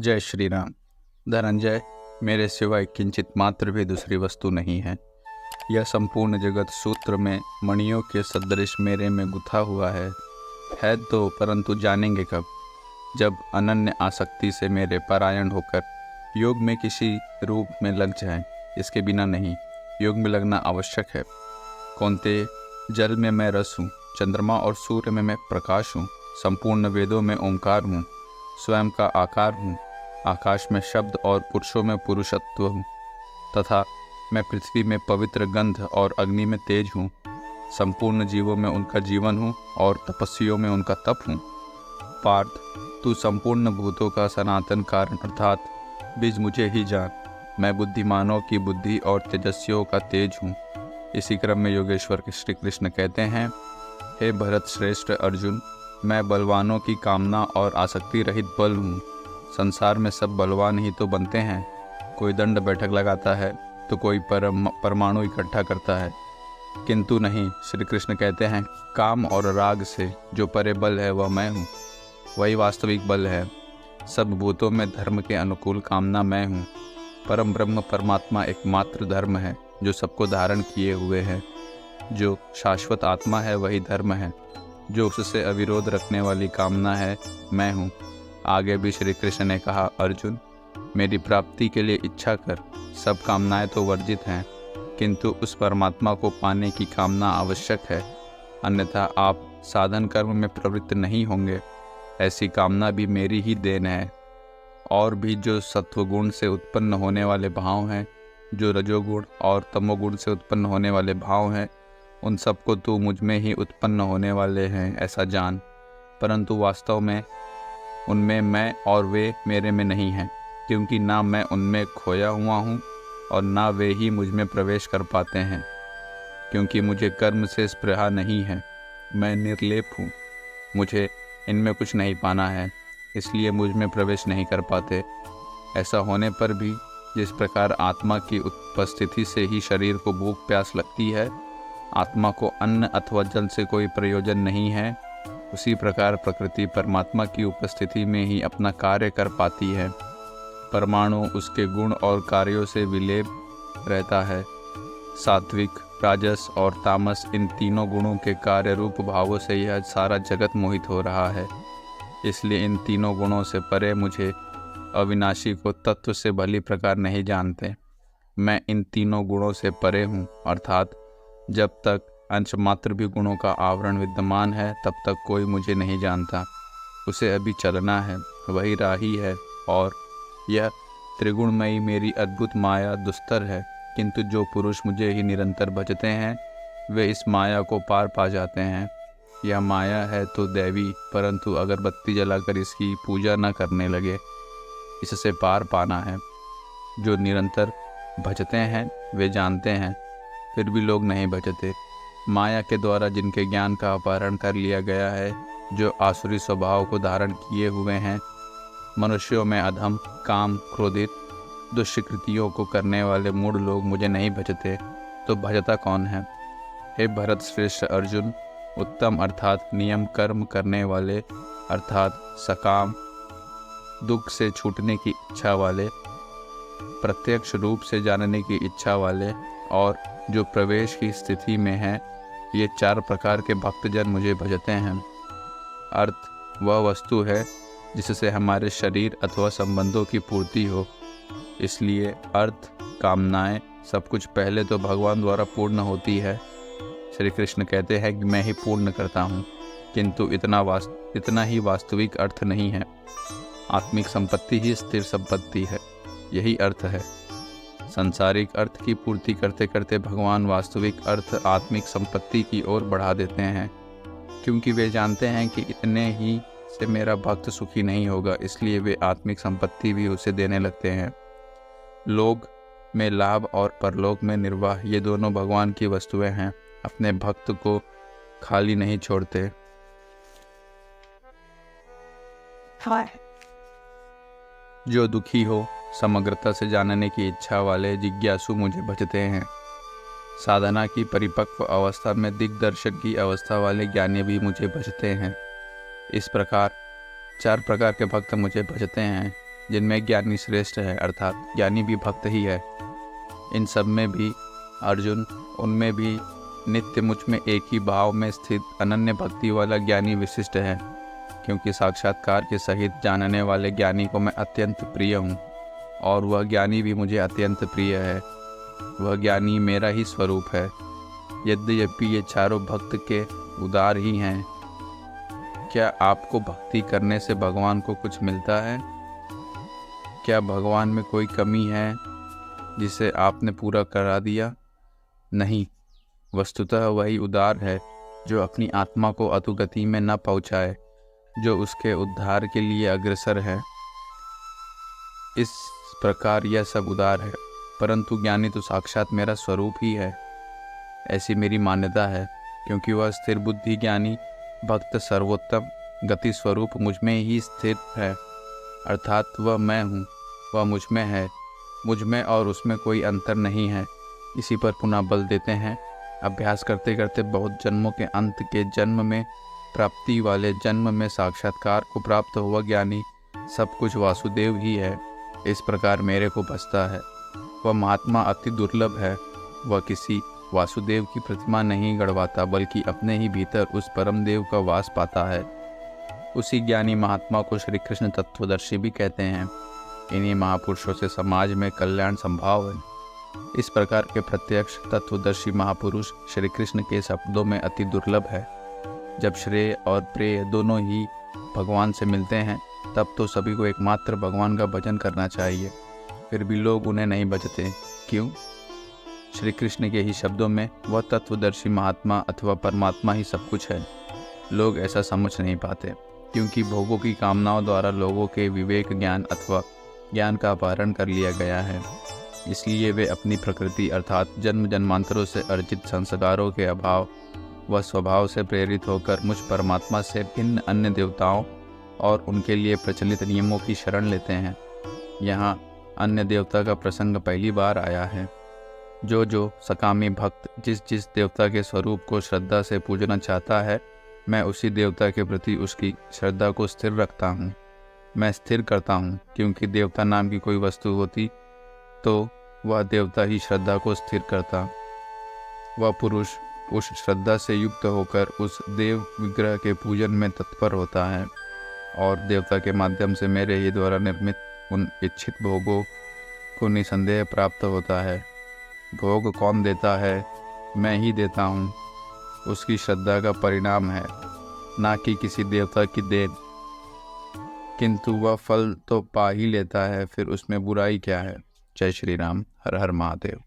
जय श्री राम। धनंजय, मेरे सिवाय किंचित मात्र भी दूसरी वस्तु नहीं है। यह संपूर्ण जगत सूत्र में मणियों के सदृश मेरे में गुथा हुआ है तो परंतु जानेंगे कब? जब अनन्य आसक्ति से मेरे परायण होकर योग में किसी रूप में लग जाए। इसके बिना नहीं, योग में लगना आवश्यक है। कौन्तेय, जल में मैं रस हूँ, चंद्रमा और सूर्य में मैं प्रकाश हूँ, संपूर्ण वेदों में ओंकार हूँ, स्वयं का आकार हूँ, आकाश में शब्द और पुरुषों में पुरुषत्व हूँ, तथा मैं पृथ्वी में पवित्र गंध और अग्नि में तेज हूँ, संपूर्ण जीवों में उनका जीवन हूँ और तपस्वियों में उनका तप हूँ। पार्थ, तू संपूर्ण भूतों का सनातन कारण अर्थात बीज मुझे ही जान। मैं बुद्धिमानों की बुद्धि और तेजस्वियों का तेज हूँ। इसी क्रम में योगेश्वर श्री कृष्ण कहते हैं, हे भरत श्रेष्ठ अर्जुन, मैं बलवानों की कामना और आसक्ति रहित बल हूँ। संसार में सब बलवान ही तो बनते हैं। कोई दंड बैठक लगाता है तो कोई परमाणु इकट्ठा करता है, किंतु नहीं। श्री कृष्ण कहते हैं, काम और राग से जो परे बल है वह मैं हूँ, वही वास्तविक बल है। सब भूतों में धर्म के अनुकूल कामना मैं हूँ। परम ब्रह्म परमात्मा एकमात्र धर्म है जो सबको धारण किए हुए है। जो शाश्वत आत्मा है वही धर्म है। जो उससे अविरोध रखने वाली कामना है मैं हूँ। आगे भी श्री कृष्ण ने कहा, अर्जुन, मेरी प्राप्ति के लिए इच्छा कर। सब कामनाएं तो वर्जित हैं, किंतु उस परमात्मा को पाने की कामना आवश्यक है, अन्यथा आप साधन कर्म में प्रवृत्त नहीं होंगे। ऐसी कामना भी मेरी ही देन है। और भी जो सत्वगुण से उत्पन्न होने वाले भाव हैं, जो रजोगुण और तमोगुण से उत्पन्न होने वाले भाव हैं, उन सबको तू मुझ में ही उत्पन्न होने वाले हैं ऐसा जान। परंतु वास्तव में उनमें मैं और वे मेरे में नहीं हैं, क्योंकि ना मैं उनमें खोया हुआ हूँ और ना वे ही मुझ में प्रवेश कर पाते हैं। क्योंकि मुझे कर्म से स्पृहा नहीं है, मैं निर्लेप हूँ, मुझे इनमें कुछ नहीं पाना है, इसलिए मुझ में प्रवेश नहीं कर पाते। ऐसा होने पर भी जिस प्रकार आत्मा की उपस्थिति से ही शरीर को भूख प्यास लगती है, आत्मा को अन्न अथवा जल से कोई प्रयोजन नहीं है, उसी प्रकार प्रकृति परमात्मा की उपस्थिति में ही अपना कार्य कर पाती है। परमाणु उसके गुण और कार्यों से विलेप रहता है। सात्विक, राजस और तामस, इन तीनों गुणों के कार्य रूप भावों से यह सारा जगत मोहित हो रहा है। इसलिए इन तीनों गुणों से परे मुझे अविनाशी को तत्व से भली प्रकार नहीं जानते। मैं इन तीनों गुणों से परे हूँ, अर्थात जब तक अंश मात्र भी गुणों का आवरण विद्यमान है तब तक कोई मुझे नहीं जानता। उसे अभी चलना है, वही राही है। और यह त्रिगुणमयी मेरी अद्भुत माया दुस्तर है, किंतु जो पुरुष मुझे ही निरंतर भजते हैं वे इस माया को पार पा जाते हैं। यह माया है तो दैवी, परंतु अगरबत्ती जलाकर इसकी पूजा न करने लगे, इससे पार पाना है। जो निरंतर भजते हैं वे जानते हैं, फिर भी लोग नहीं भजते। माया के द्वारा जिनके ज्ञान का अपहरण कर लिया गया है, जो आसुरी स्वभाव को धारण किए हुए हैं, मनुष्यों में अधम, काम, क्रोधित, दुष्कृतियों को करने वाले मूढ़ लोग मुझे नहीं भजते, तो भजता कौन है? हे भरत श्रेष्ठ अर्जुन, उत्तम अर्थात नियम कर्म करने वाले, अर्थात सकाम, दुख से छूटने की इच्छा वाले, प्रत्यक्ष रूप से जानने की इच्छा वाले और जो प्रवेश की स्थिति में है, ये चार प्रकार के भक्तजन मुझे भजते हैं। अर्थ वह वस्तु है जिससे हमारे शरीर अथवा संबंधों की पूर्ति हो। इसलिए अर्थ, कामनाएं, सब कुछ पहले तो भगवान द्वारा पूर्ण होती है। श्री कृष्ण कहते हैं कि मैं ही पूर्ण करता हूँ, किंतु इतना ही वास्तविक अर्थ नहीं है। आत्मिक संपत्ति ही स्थिर संपत्ति है, यही अर्थ है। सांसारिक अर्थ की पूर्ति करते करते भगवान वास्तविक अर्थ आत्मिक संपत्ति की ओर बढ़ा देते हैं, क्योंकि वे जानते हैं कि इतने ही से मेरा भक्त सुखी नहीं होगा, इसलिए वे आत्मिक संपत्ति भी उसे देने लगते हैं। लोक में लाभ और परलोक में निर्वाह, ये दोनों भगवान की वस्तुएं हैं, अपने भक्त को खाली नहीं छोड़ते। जो दुखी हो, समग्रता से जानने की इच्छा वाले जिज्ञासु मुझे भजते हैं। साधना की परिपक्व अवस्था में दिग्दर्शक की अवस्था वाले ज्ञानी भी मुझे भजते हैं। इस प्रकार चार प्रकार के भक्त मुझे भजते हैं। जिनमें ज्ञानी श्रेष्ठ है, अर्थात ज्ञानी भी भक्त ही है। इन सब में भी अर्जुन, उनमें भी नित्य मुझ में एक ही भाव में स्थित अनन्य भक्ति वाला ज्ञानी विशिष्ट है, क्योंकि साक्षात्कार के सहित जानने वाले ज्ञानी को मैं अत्यंत प्रिय हूँ और वह ज्ञानी भी मुझे अत्यंत प्रिय है। वह ज्ञानी मेरा ही स्वरूप है। यद्यपि ये चारों भक्त के उदार ही हैं। क्या आपको भक्ति करने से भगवान को कुछ मिलता है? क्या भगवान में कोई कमी है जिसे आपने पूरा करा दिया? नहीं, वस्तुतः वही उदार है जो अपनी आत्मा को अधोगति में न पहुँचाए, जो उसके उद्धार के लिए अग्रसर है। इस प्रकार यह सब उदार है, परंतु ज्ञानी तो साक्षात मेरा स्वरूप ही है, ऐसी मेरी मान्यता है, क्योंकि वह स्थिर बुद्धि ज्ञानी भक्त सर्वोत्तम गति स्वरूप मुझ में ही स्थिर है, अर्थात वह मैं हूँ, वह मुझ में है, मुझ में और उसमें कोई अंतर नहीं है। इसी पर पुनः बल देते हैं। अभ्यास करते करते बहुत जन्मों के अंत के जन्म में प्राप्ति वाले जन्म में साक्षात्कार को प्राप्त हुआ ज्ञानी सब कुछ वासुदेव ही है, इस प्रकार मेरे को बसता है। वह महात्मा अति दुर्लभ है। वह किसी वासुदेव की प्रतिमा नहीं गढ़वाता, बल्कि अपने ही भीतर उस परम देव का वास पाता है। उसी ज्ञानी महात्मा को श्री कृष्ण तत्वदर्शी भी कहते हैं। इन्हीं महापुरुषों से समाज में कल्याण संभव है। इस प्रकार के प्रत्यक्ष तत्वदर्शी महापुरुष श्री कृष्ण के शब्दों में अति दुर्लभ है। जब श्रेय और प्रेय दोनों ही भगवान से मिलते हैं, तब तो सभी को एकमात्र भगवान का भजन करना चाहिए। फिर भी लोग उन्हें नहीं भजते, क्यों? श्री कृष्ण के ही शब्दों में वह तत्वदर्शी महात्मा अथवा परमात्मा ही सब कुछ है। लोग ऐसा समझ नहीं पाते, क्योंकि भोगों की कामनाओं द्वारा लोगों के विवेक ज्ञान अथवा ज्ञान का अपहरण कर लिया गया है। इसलिए वे अपनी प्रकृति अर्थात जन्म जन्मांतरों से अर्जित संस्कारों के अभाव व स्वभाव से प्रेरित होकर मुझ परमात्मा से भिन्न अन्य देवताओं और उनके लिए प्रचलित नियमों की शरण लेते हैं। यहाँ अन्य देवता का प्रसंग पहली बार आया है। जो सकामी भक्त जिस जिस देवता के स्वरूप को श्रद्धा से पूजना चाहता है, मैं उसी देवता के प्रति उसकी श्रद्धा को स्थिर रखता हूँ। मैं स्थिर करता हूँ, क्योंकि देवता नाम की कोई वस्तु होती तो वह देवता ही श्रद्धा को स्थिर करता। वह पुरुष उस श्रद्धा से युक्त होकर उस देव विग्रह के पूजन में तत्पर होता है और देवता के माध्यम से मेरे ही द्वारा निर्मित उन इच्छित भोगों को निसंदेह प्राप्त होता है। भोग कौन देता है? मैं ही देता हूँ। उसकी श्रद्धा का परिणाम है, ना कि किसी देवता की देन। किंतु वह फल तो पा ही लेता है, फिर उसमें बुराई क्या है? जय श्री राम। हर हर महादेव।